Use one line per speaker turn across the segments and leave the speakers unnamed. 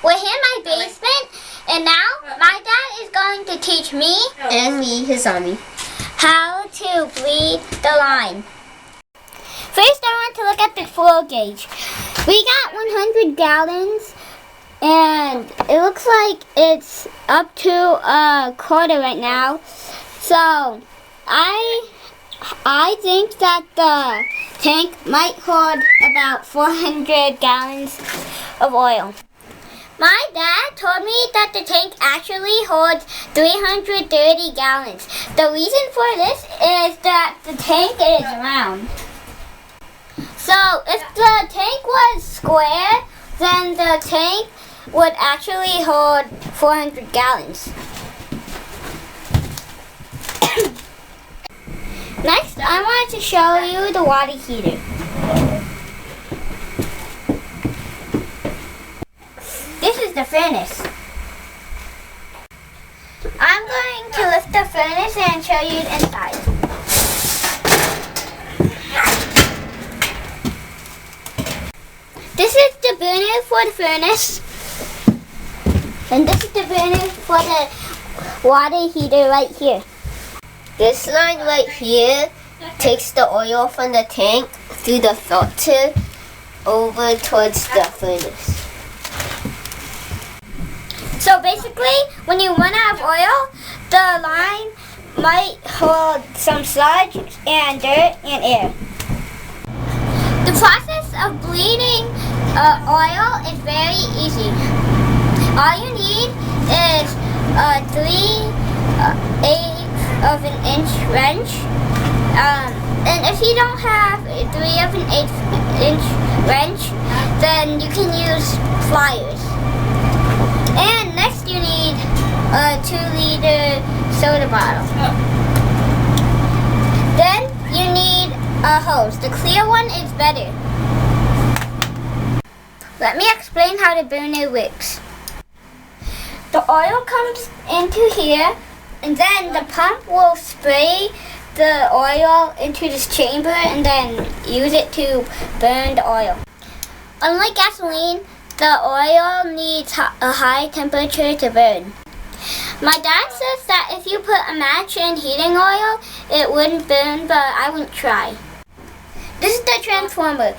We're here in my basement, and now my dad is going to teach me
and me, his zombie,
how to bleed the line. First, I want to look at the flow gauge. We got 100 gallons, and it looks like it's up to a quarter right now. So, I think that the tank might hold about 400 gallons of oil. My dad told me that the tank actually holds 330 gallons. The reason for this is that the tank is round. So if the tank was square, then the tank would actually hold 400 gallons. Next, I wanted to show you the water heater. This is the furnace. I'm going to lift the furnace and show you the inside. This is the burner for the furnace. And this is the burner for the water heater right here.
This line right here takes the oil from the tank through the filter over towards the furnace.
So basically, when you run out of oil, the line might hold some sludge and dirt and air. The process of bleeding oil is very easy. All you need is a 3/8 of an inch wrench. And if you don't have a 3/8 inch wrench, then you can use pliers. And next you need a 2-liter soda bottle. Then you need a hose. The clear one is better. Let me explain how the burner works. The oil comes into here, and then the pump will spray the oil into this chamber and then use it to burn the oil. Unlike gasoline, the oil needs a high temperature to burn. My dad says that if you put a match in heating oil, it wouldn't burn, but I wouldn't try. This is the transformer.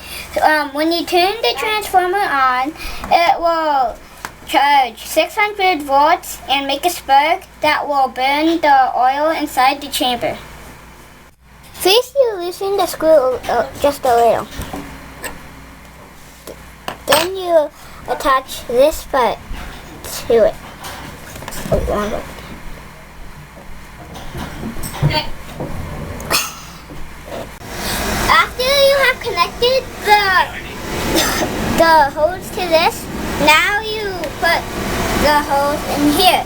When you turn the transformer on, it will charge 600 volts and make a spark that will burn the oil inside the chamber. First, you loosen the screw just a little. Then you attach this part to it. After you have connected the hose to this, now you put the hose in here.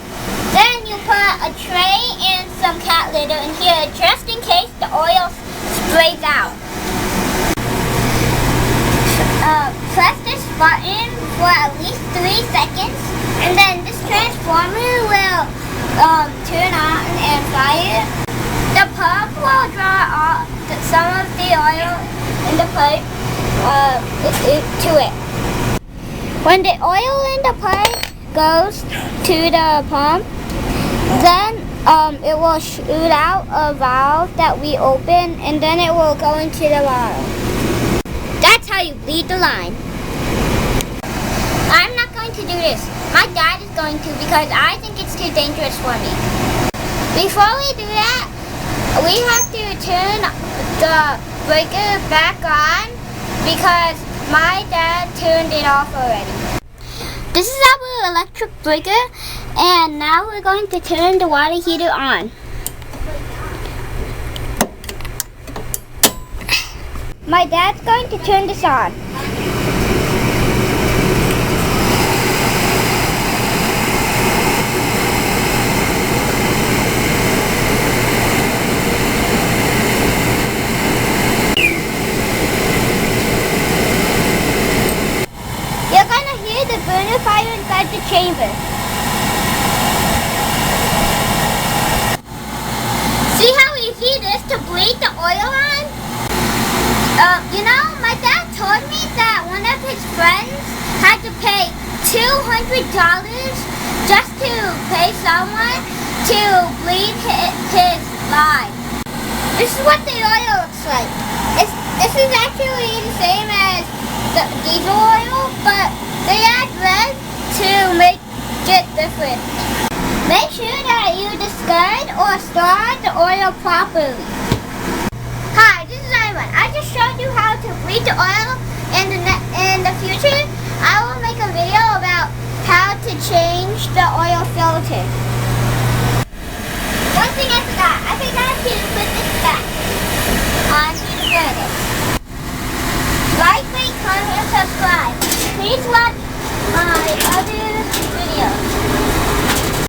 Then you put a tray and some cat litter in here just in case the oil sprays out. Press this button for at least 3 seconds, and then this transformer will turn on and fire. The pump will draw off some of the oil in the pipe to it. When the oil in the pipe goes to the pump, then it will shoot out a valve that we open, and then it will go into the bottle. That's how you bleed the line. I'm not going to do this. My dad is going to because I think it's too dangerous for me. Before we do that, we have to turn the breaker back on because my dad turned it off already. This is our electric breaker, and now we're going to turn the water heater on. My dad's going to turn this on. You're gonna hear the burner fire inside the chamber. See how easy it is to bleed the oil on? You know, my dad told me that one of his friends had to pay $200 just to pay someone to bleed his life. This is what the oil looks like. This is actually the same as the diesel oil, but they add red to make it different. Make sure that you discard or store the oil properly. Hi, this is Aiman. I just showed you how to bleed the oil. In the future, I will make a video about how to change the oil filter. One thing I forgot. I forgot to put this back on the furnace. Like, rate, comment, and subscribe. Please watch my other